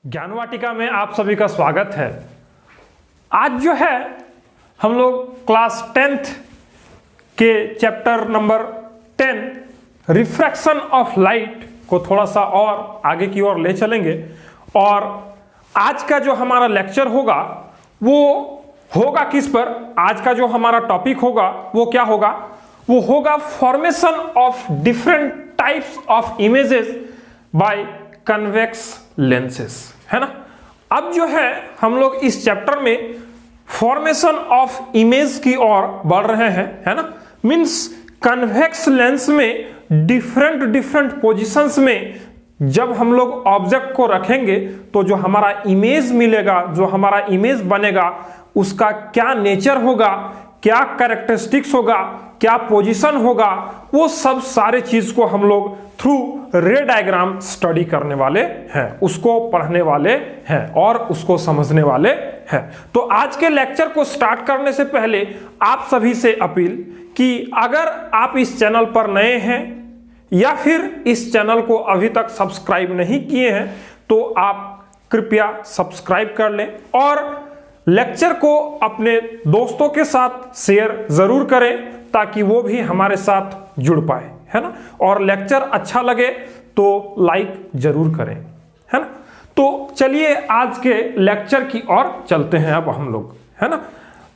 ज्ञानवाटिका में आप सभी का स्वागत है। आज जो है हम लोग क्लास 10th के chapter number 10 refraction of light को थोड़ा सा और आगे की ओर ले चलेंगे। और आज का जो हमारा लेक्चर होगा वो होगा किस पर, आज का जो हमारा टॉपिक होगा वो क्या होगा, वो होगा formation of different types of images bye convex lenses, है ना। अब जो है हम लोग इस चैप्टर में फॉर्मेशन ऑफ इमेज की ओर बढ़ रहे हैं, है ना। मींस कन्वेक्स लेंस में डिफरेंट पोजीशंस में जब हम लोग ऑब्जेक्ट को रखेंगे तो जो हमारा इमेज मिलेगा, जो हमारा इमेज बनेगा, उसका क्या नेचर होगा, क्या कैरेक्टरिस्टिक्स होगा, क्या पोजीशन होगा, वो सब सारे चीज को हम लोग थ्रू रे डायग्राम स्टडी करने वाले हैं, उसको पढ़ने वाले हैं और उसको समझने वाले हैं। तो आज के लेक्चर को स्टार्ट करने से पहले आप सभी से अपील कि अगर आप इस चैनल पर नए हैं या फिर इस चैनल को अभी तक सब्सक्राइब नहीं किए हैं तो आप कृपया सब्सक्राइब कर लें और लेक्चर को अपने दोस्तों के साथ शेयर जरूर करें ताकि वो भी हमारे साथ जुड़ पाए, है ना। और लेक्चर अच्छा लगे तो लाइक जरूर करें, है ना। तो चलिए आज के लेक्चर की ओर चलते हैं अब हम लोग, है ना।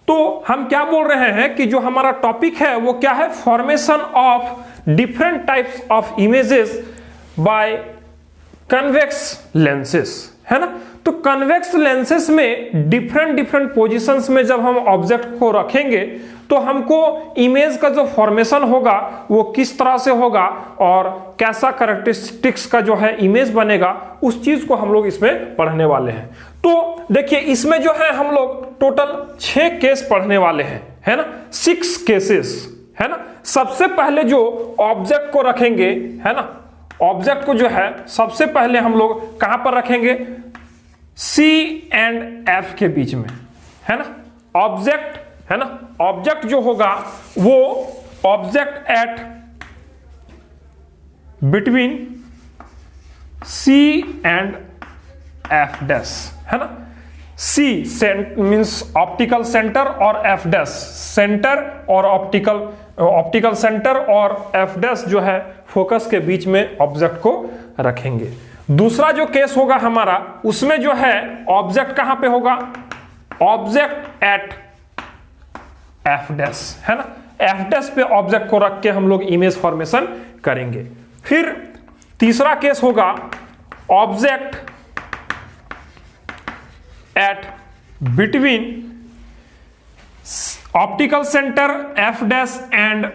तो हम क्या बोल रहे हैं कि जो हमारा टॉपिक है वो क्या है, formation of different types of images bye convex lenses, है ना। तो कन्वेक्स लेंसेस में डिफरेंट पोजीशंस में जब हम ऑब्जेक्ट को रखेंगे तो हमको इमेज का जो फॉर्मेशन होगा वो किस तरह से होगा और कैसा कैरेक्टरिस्टिक्स का जो है इमेज बनेगा, उस चीज को हम लोग इसमें पढ़ने वाले हैं। तो देखिए इसमें जो है हम लोग टोटल 6 केस पढ़ने वाले हैं, है ना, 6 केसेस, है ना। सबसे पहले जो ऑब्जेक्ट को रखेंगे, है ना, ऑब्जेक्ट को जो है सबसे पहले हम लोग कहां पर रखेंगे, C एंड F के बीच में, है ना। ऑब्जेक्ट, है ना, ऑब्जेक्ट जो होगा वो object at between C and F dash, है ना। C मींस ऑप्टिकल सेंटर और F डैश सेंटर और ऑप्टिकल सेंटर और F डैश जो है फोकस के बीच में ऑब्जेक्ट को रखेंगे। दूसरा जो केस होगा हमारा, उसमें जो है ऑब्जेक्ट कहां पे होगा, ऑब्जेक्ट एट F डैश, है ना। F डैश पे ऑब्जेक्ट को रख के हम लोग इमेज फॉर्मेशन करेंगे। फिर तीसरा केस होगा object at between optical centre F dash and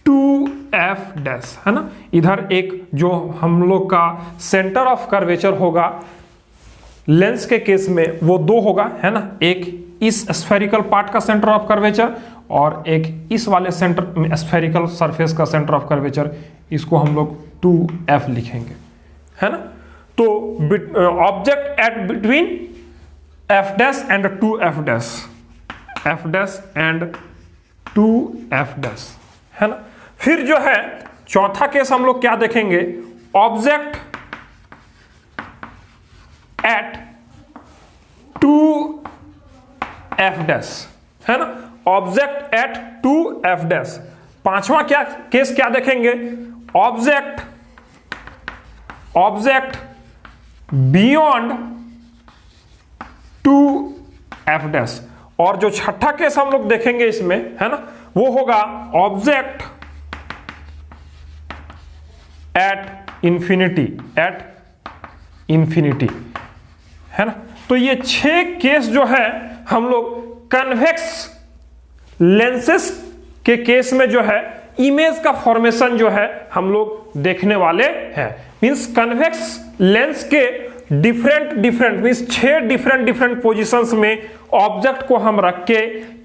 2F dash, है ना। इधर एक जो हम लोग का सेंटर ऑफ कर्वेचर होगा लेंस के केस में वो 2 होगा, है ना। एक इस स्फेरिकल पार्ट का सेंटर ऑफ कर्वेचर और एक इस वाले सेंटर स्फेरिकल सरफेस का सेंटर ऑफ कर्वेचर, इसको हम लोग 2F लिखेंगे, है ना। तो object at between F dash and 2F dash, F dash and 2F dash, है ना। फिर जो है चौथा केस हम लोग क्या देखेंगे, ऑब्जेक्ट एट 2F डैश, है ना, ऑब्जेक्ट एट 2F डैश। पांचवा क्या केस क्या देखेंगे, ऑब्जेक्ट बियॉन्ड 2F डैश। और जो छठा केस हम लोग देखेंगे इसमें, है ना, वो होगा ऑब्जेक्ट एट इंफिनिटी, है ना। तो ये 6 केस जो है हम लोग कन्वेक्स लेंसेस के केस में जो है इमेज का फॉर्मेशन जो है हम लोग देखने वाले हैं। मींस कन्वेक्स लेंस के डिफरेंट मींस 6 डिफरेंट पोजीशंस में ऑब्जेक्ट को हम रख के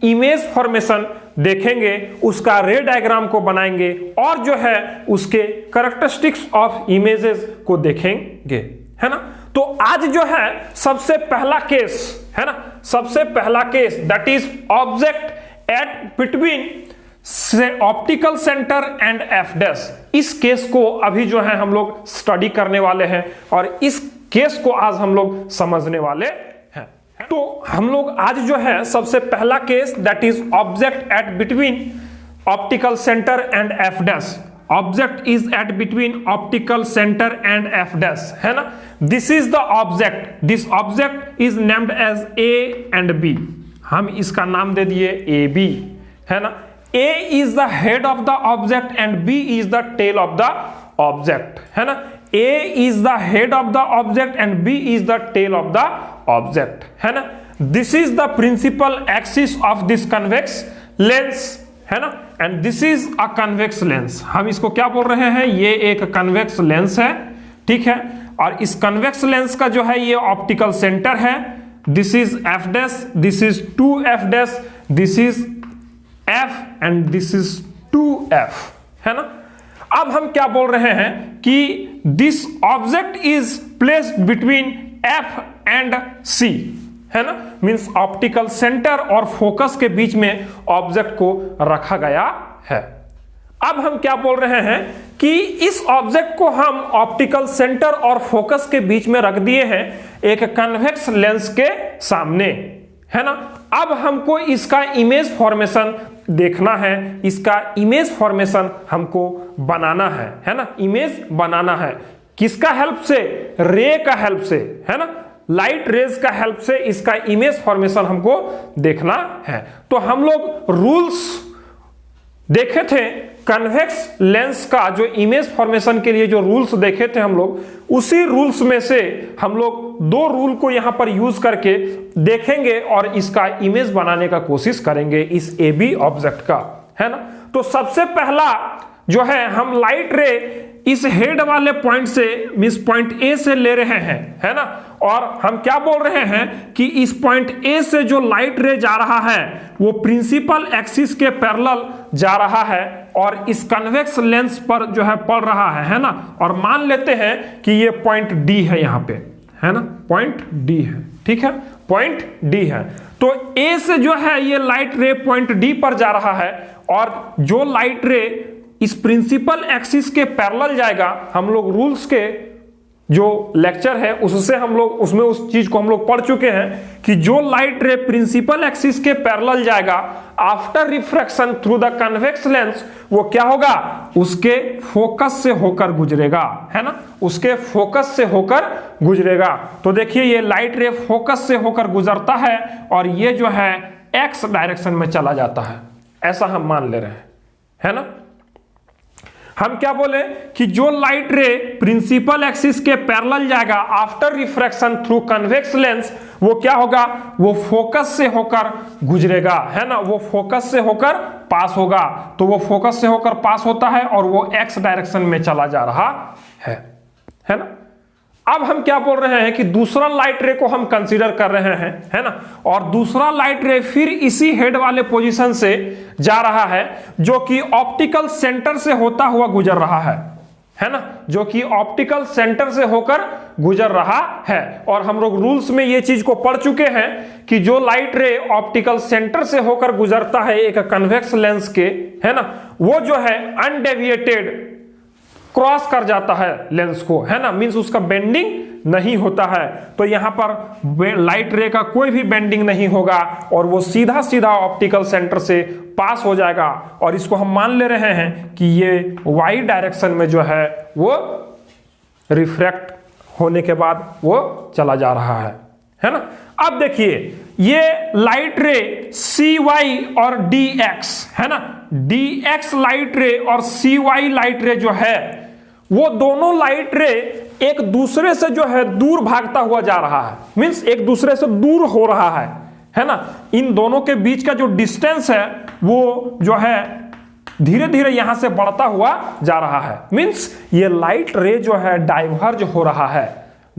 इमेज फॉर्मेशन देखेंगे, उसका रे डायग्राम को बनाएंगे और जो है उसके कैरेक्टरिस्टिक्स ऑफ इमेजेस को देखेंगे, है ना। तो आज जो है सबसे पहला केस, है ना, सबसे पहला case that is object at between optical centre and F dash. इस केस को अभी जो है हम लोग स्टडी करने वाले हैं और इस केस को आज हम लोग समझने वाले हैं। तो हम लोग आज जो है सबसे पहला case that is object at between optical centre and F dash. Object is at between optical centre and F dash, है ना। This is the object, this object is named as A and B. हम इसका नाम दे दिए A B, है ना। A is the head of the object and B is the tail of the object, है ना। A is the head of the object and B is the tail of the object, है ना। This is the principal axis of this convex lens, है ना, and this is a convex lens। हम इसको क्या बोल रहे हैं, ये एक convex lens है, ठीक है। और इस convex lens का जो है ये ऑप्टिकल सेंटर है। This is F dash, this is 2F dash, this is F and this is 2F, है ना। अब हम क्या बोल रहे हैं कि this object is placed between F and C, है ना, मीन्स ऑप्टिकल सेंटर और फोकस के बीच में ऑब्जेक्ट को रखा गया है। अब हम क्या बोल रहे हैं कि इस ऑब्जेक्ट को हम ऑप्टिकल सेंटर और फोकस के बीच में रख दिए हैं एक कन्वेक्स लेंस के सामने, है ना। अब हमको इसका इमेज फॉर्मेशन देखना है, इसका इमेज फॉर्मेशन हमको बनाना है ना। इमेज बनाना है किसका हेल्प से, रे का हेल्प से, है ना, लाइट रेज का हेल्प से इसका इमेज फॉर्मेशन हमको देखना है। तो हम लोग रूल्स देखे थे कन्वेक्स लेंस का, जो इमेज फॉर्मेशन के लिए जो रूल्स देखे थे हम लोग, उसी रूल्स में से हम लोग दो रूल को यहां पर यूज करके देखेंगे और इसका इमेज बनाने का कोशिश करेंगे इस ए बी ऑब्जेक्ट का, है ना। तो सबसे पहला जो है हम लाइट रे इस हेड वाले पॉइंट से, मींस पॉइंट ए से ले रहे हैं, है ना। और हम क्या बोल रहे हैं कि इस पॉइंट ए से जो लाइट रे जा रहा है वो प्रिंसिपल एक्सिस के पैरेलल जा रहा है और इस कन्वेक्स लेंस पर जो है पड़ रहा है ना। और मान लेते हैं कि ये पॉइंट डी है यहां पे, है ना, पॉइंट डी है, ठीक है, पॉइंट डी है। तो ए से जो है ये लाइट रे पॉइंट डी पर जा रहा है और जो लाइट रे इस प्रिंसिपल एक्सिस के पैरेलल जाएगा, हम लोग रूल्स के जो लेक्चर है उससे हम लोग उसमें उस चीज को हम लोग पढ़ चुके हैं कि जो लाइट रे प्रिंसिपल एक्सिस के पैरेलल जाएगा after refraction through the convex lens, वो क्या होगा, उसके फोकस से होकर गुजरेगा, है ना, उसके फोकस से होकर गुजरेगा। तो देखिए ये लाइट रे फोकस से होकर गुजरता है और ये जो है एक्स डायरेक्शन में चला जाता है, ऐसा हम मान ले रहे हैं, है ना। हम क्या बोले कि जो लाइट रे प्रिंसिपल एक्सिस के पैरेलल जाएगा after refraction through convex lens, वो क्या होगा, वो फोकस से होकर गुजरेगा, है ना, वो फोकस से होकर पास होगा। तो वो फोकस से होकर पास होता है और वो एक्स डायरेक्शन में चला जा रहा है ना। अब हम क्या बोल रहे हैं कि दूसरा लाइट रे को हम कंसीडर कर रहे हैं, है ना, और दूसरा लाइट रे फिर इसी हेड वाले पोजीशन से जा रहा है जो कि ऑप्टिकल सेंटर से होता हुआ गुजर रहा है ना, जो कि ऑप्टिकल सेंटर से होकर गुजर रहा है। और हम लोग रूल्स में ये चीज को पढ़ चुके हैं कि जो लाइट रे ऑप्टिकल सेंटर से होकर गुजरता है एक कन्वेक्स लेंस के, है ना, वो जो है अनडेविएटेड क्रॉस कर जाता है लेंस को, है ना, मींस उसका बेंडिंग नहीं होता है। तो यहां पर लाइट रे का कोई भी बेंडिंग नहीं होगा और वो सीधा सीधा ऑप्टिकल सेंटर से पास हो जाएगा। और इसको हम मान ले रहे हैं कि ये वाई डायरेक्शन में जो है वो रिफ्रैक्ट होने के बाद वो चला जा रहा है ना। अब देखिए ये लाइट रे सी वाई और डी एक्स, है ना, डी एक्स लाइट रे और सी वाई लाइट रे जो है वो दोनों लाइट रे एक दूसरे से जो है दूर भागता हुआ जा रहा है, मींस एक दूसरे से दूर हो रहा है ना। इन दोनों के बीच का जो डिस्टेंस है वो जो है धीरे धीरे यहां से बढ़ता हुआ जा रहा है, मींस ये लाइट रे जो है डाइवर्ज हो रहा है,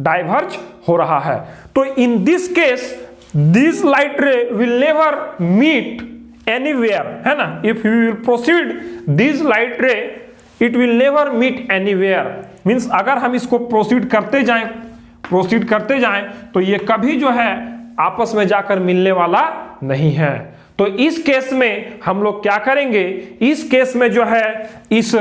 डाइवर्ज हो रहा है। तो in this case this light ray will never meet anywhere, है ना, if you will proceed this light ray it will never meet anywhere, means अगर हम इसको प्रोसीड करते जाएं तो ये कभी जो है आपस में जाकर मिलने वाला नहीं है। तो इस केस में हम लोग क्या करेंगे, इस केस में जो है इस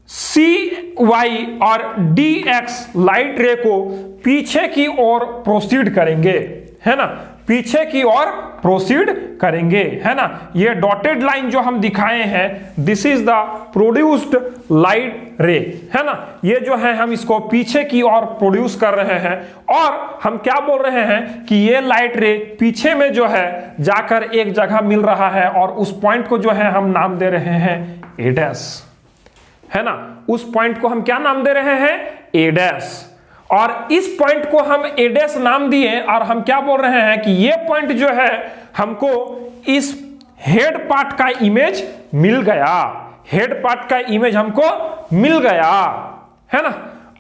CY और DX लाइट रे को पीछे की ओर प्रोसीड करेंगे, है ना, पीछे की ओर प्रोसीड करेंगे, है ना। ये डॉटेड लाइन जो हम दिखाए हैं, this is the produced light रे, है ना। ये जो है हम इसको पीछे की ओर प्रोड्यूस कर रहे हैं और हम क्या बोल रहे हैं कि ये लाइट रे पीछे में जो है जाकर एक जगह मिल रहा है और उस पॉइंट को जो है हम नाम दे रहे हैं A डैश, है ना। उस पॉइंट को हम क्या नाम दे रहे हैं A डैश, और इस पॉइंट को हम A डैश नाम दिए और हम क्या बोल रहे हैं कि ये पॉइंट जो है हमको इस हेड पार्ट का इमेज मिल गया, हेड पार्ट का इमेज हमको मिल गया, है ना।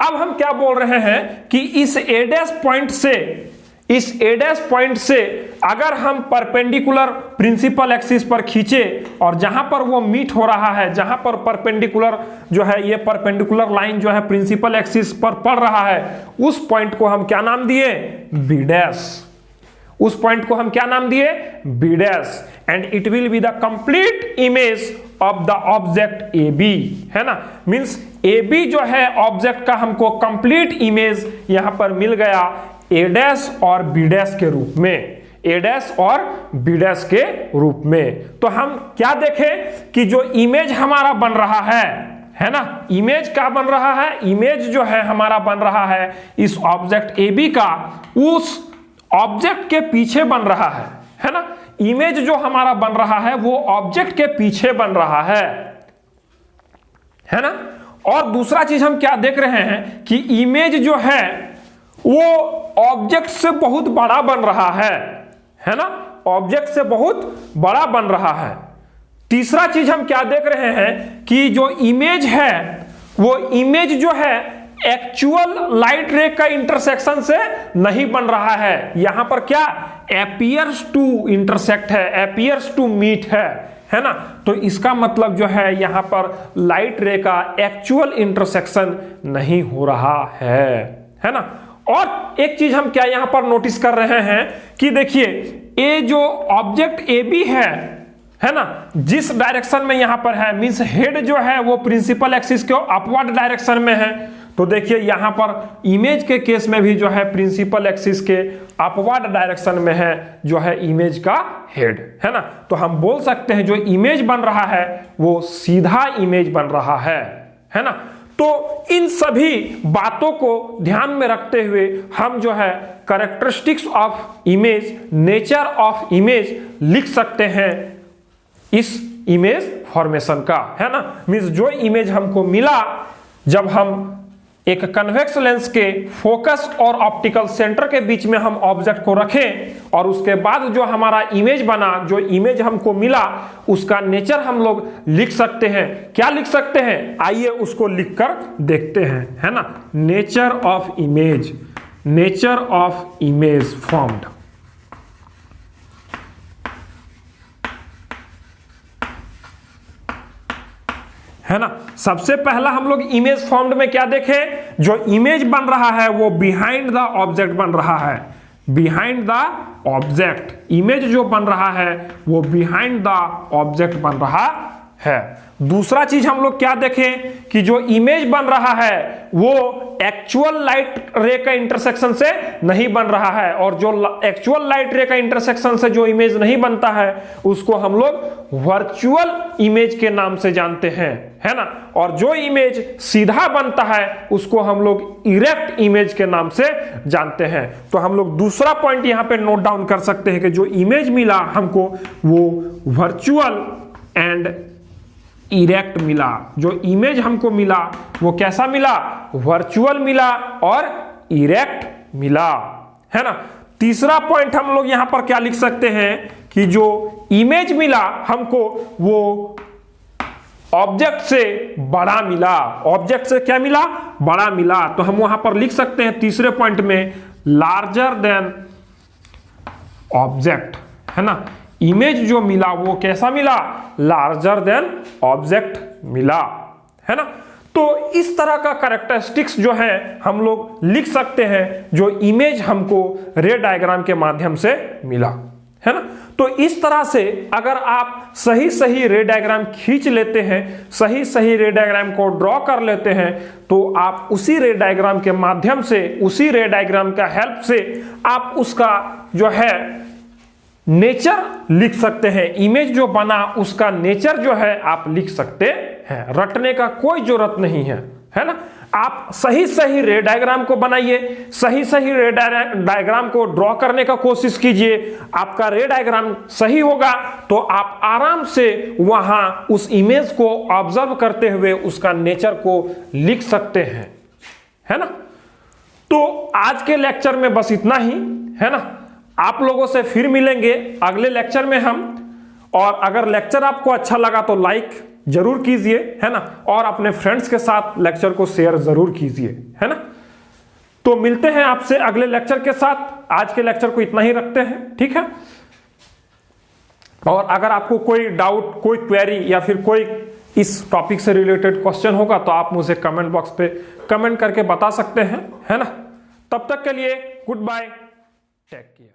अब हम क्या बोल रहे हैं कि इस A डैश पॉइंट से, इस A डैश पॉइंट से अगर हम परपेंडिकुलर प्रिंसिपल एक्सिस पर खींचे और जहां पर वो मीट हो रहा है, जहां पर परपेंडिकुलर जो है ये परपेंडिकुलर लाइन जो है प्रिंसिपल एक्सिस पर पड़ रहा है, उस पॉइंट को हम क्या नाम दिए B डैश, उस पॉइंट को हम क्या नाम दिए B dash, and it will be the complete image of the object AB, है ना। मींस AB जो है ऑब्जेक्ट का हमको कंप्लीट इमेज यहां पर मिल गया A डैश और B डैश के रूप में, A डैश और B डैश के रूप में। तो हम क्या देखें कि जो इमेज हमारा बन रहा है ना, इमेज क्या बन रहा है, इमेज जो है हमारा बन रहा है इस ऑब्जेक्ट AB का उस ऑब्जेक्ट के पीछे बन रहा है ना। इमेज जो हमारा बन रहा है वो ऑब्जेक्ट के पीछे बन रहा है ना। और दूसरा चीज हम क्या देख रहे हैं कि इमेज जो है वो ऑब्जेक्ट से बहुत बड़ा बन रहा है ना, ऑब्जेक्ट से बहुत बड़ा बन रहा है। तीसरा चीज हम क्या देख रहे हैं कि जो इमेज है वो इमेज जो है एक्चुअल लाइट रे का इंटरसेक्शन से नहीं बन रहा है, यहां पर क्या अपीयर्स टू इंटरसेक्ट है, अपीयर्स टू मीट है ना। तो इसका मतलब जो है यहां पर लाइट रे का एक्चुअल इंटरसेक्शन नहीं हो रहा है ना। और एक चीज हम क्या यहां पर नोटिस कर रहे हैं कि देखिए ये जो ऑब्जेक्ट AB है ना, जिस डायरेक्शन में यहां पर है, मींस हेड जो है वो प्रिंसिपल एक्सिस के अपवर्ड डायरेक्शन में है। तो देखिए यहां पर इमेज के केस में भी जो है प्रिंसिपल एक्सिस के अपवर्ड डायरेक्शन में है जो है इमेज का हेड, है ना। तो हम बोल सकते हैं जो इमेज बन रहा है वो सीधा इमेज बन रहा है ना। तो इन सभी बातों को ध्यान में रखते हुए हम जो है characteristics of image, nature of image लिख सकते हैं इस इमेज फॉर्मेशन का, है ना। मींस जो इमेज हमको मिला जब हम एक कन्वेक्स लेंस के फोकस और ऑप्टिकल सेंटर के बीच में हम ऑब्जेक्ट को रखें और उसके बाद जो हमारा इमेज बना, जो इमेज हमको मिला उसका नेचर हम लोग लिख सकते हैं। क्या लिख सकते हैं, आइए उसको लिखकर देखते हैं, है ना। Nature of image, nature of image formed, है ना। सबसे पहला हम लोग इमेज फॉर्म्ड में क्या देखें, जो इमेज बन रहा है वो बिहाइंड द ऑब्जेक्ट बन रहा है, बिहाइंड द ऑब्जेक्ट, इमेज जो बन रहा है वो बिहाइंड द ऑब्जेक्ट बन रहा है। दूसरा चीज हम लोग क्या देखें कि जो इमेज बन रहा है वो एक्चुअल लाइट रे का इंटरसेक्शन से नहीं बन रहा है, और जो एक्चुअल लाइट रे का इंटरसेक्शन से जो इमेज नहीं बनता है उसको हम लोग वर्चुअल इमेज के नाम से जानते हैं, है ना। और जो इमेज सीधा बनता है उसको हम लोग इरेक्ट इमेज के नाम से जानते हैं। तो हम लोग दूसरा पॉइंट यहां पे नोट डाउन कर सकते हैं कि जो इमेज मिला हमको वो वर्चुअल एंड इरेक्ट मिला। जो इमेज हमको मिला वो कैसा मिला, वर्चुअल मिला और इरेक्ट मिला, है ना। तीसरा पॉइंट हम लोग यहां पर क्या लिख सकते हैं कि जो इमेज मिला हमको वो ऑब्जेक्ट से बड़ा मिला, ऑब्जेक्ट से क्या मिला, बड़ा मिला। तो हम वहां पर लिख सकते हैं तीसरे पॉइंट में लार्जर देन ऑब्जेक्ट, है ना। इमेज जो मिला वो कैसा मिला, लार्जर देन ऑब्जेक्ट मिला, है ना। तो इस तरह का कैरेक्टरिस्टिक्स जो है हम लोग लिख सकते हैं जो इमेज हमको रे डायग्राम के माध्यम से मिला, है ना। तो इस तरह से अगर आप सही सही रे डायग्राम खींच लेते हैं, सही सही रे डायग्राम को ड्रॉ कर लेते हैं, तो आप उसी रे डायग्राम के माध्यम से, उसी रे डायग्राम का हेल्प से आप उसका जो है नेचर लिख सकते हैं। इमेज जो बना उसका नेचर जो है आप लिख सकते हैं। रटने का कोई जरूरत नहीं है ना। आप सही सही रे डायग्राम को बनाइए, सही सही रे डायग्राम को ड्रॉ करने का कोशिश कीजिए। आपका रे डायग्राम सही होगा तो आप आराम से वहां उस इमेज को ऑब्जर्व करते हुए उसका नेचर को लिख सकते हैं, है ना। तो आज के लेक्चर में बस इतना ही, है ना। आप लोगों से फिर मिलेंगे अगले लेक्चर में हम। और अगर लेक्चर आपको अच्छा लगा तो लाइक जरूर कीजिए, है ना, और अपने फ्रेंड्स के साथ लेक्चर को शेयर जरूर कीजिए, है ना। तो मिलते हैं आपसे अगले लेक्चर के साथ। आज के लेक्चर को इतना ही रखते हैं, ठीक है। और अगर आपको कोई डाउट, कोई क्वेरी या फिर कोई इस टॉपिक से रिलेटेड क्वेश्चन होगा तो आप मुझे कमेंट बॉक्स पे कमेंट करके बता सकते हैं, है ना। तब तक के लिए गुड बाय, टेक केयर।